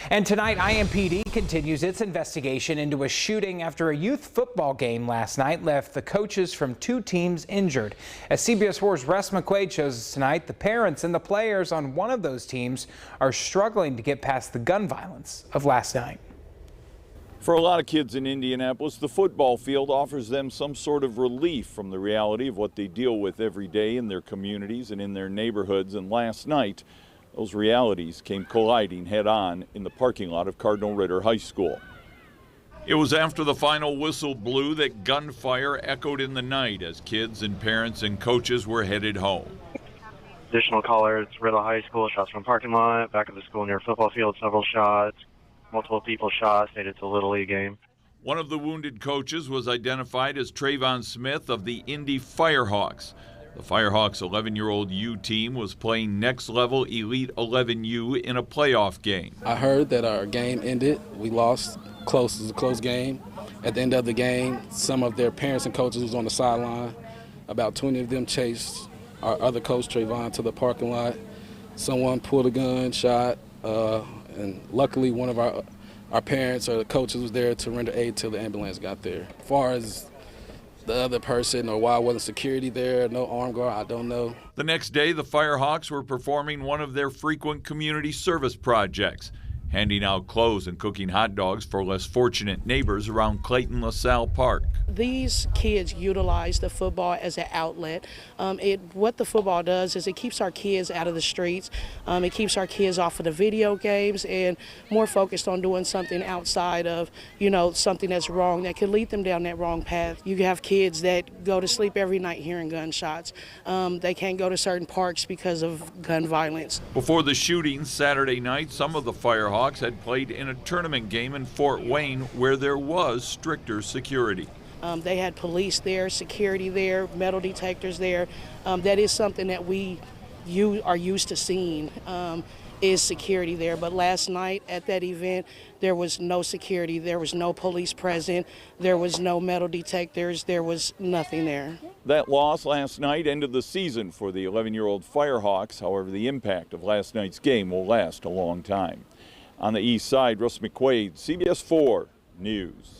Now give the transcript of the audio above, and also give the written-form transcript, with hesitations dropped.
And tonight, IMPD continues its investigation into a shooting after a youth football game last night left the coaches from two teams injured. As CBS 4's Russ McQuaid shows us tonight, the parents and the players on one of those teams are struggling to get past the gun violence of last night. For a lot of kids in Indianapolis, the football field offers them some sort of relief from the reality of what they deal with every day in their communities and in their neighborhoods. And last night, those realities came colliding head-on in the parking lot of Cardinal Ritter High School. It was after the final whistle blew that gunfire echoed in the night as kids and parents and coaches were headed home. Additional callers, Ritter High School, shots from parking lot, back of the school near football field, several shots. Multiple people shot, stated it's a Little League game. One of the wounded coaches was identified as Trayvon Smith of the Indy Firehawks. The Firehawks' 11-year-old U team was playing next-level Elite 11U in a playoff game. I heard that our game ended. We lost. It was a close game. At the end of the game, some of their parents and coaches was on the sideline. About 20 of them chased our other coach, Trayvon, to the parking lot. Someone pulled a gun, shot, and luckily one of our parents or the coaches was there to render aid till the ambulance got there. As far as the other person or why wasn't security there, no armed guard, I don't know. The next day, the Firehawks were performing one of their frequent community service projects, handing out clothes and cooking hot dogs for less fortunate neighbors around Clayton LaSalle Park. These kids utilize the football as an outlet. What the football does is it keeps our kids out of the streets. It keeps our kids off of the video games and more focused on doing something outside of, something that's wrong that could lead them down that wrong path. You have kids that go to sleep every night hearing gunshots. They can't go to certain parks because of gun violence. Before the shooting Saturday night, some of the Firehawks had played in a tournament game in Fort Wayne where there was stricter security. They had police there, security there, metal detectors there. That is something that you are used to seeing, is security there. But last night at that event, there was no security. There was no police present. There was no metal detectors. There was nothing there. That loss last night ended the season for the 11-year-old Firehawks. However, the impact of last night's game will last a long time. On the east side, Russ McQuaid, CBS 4 News.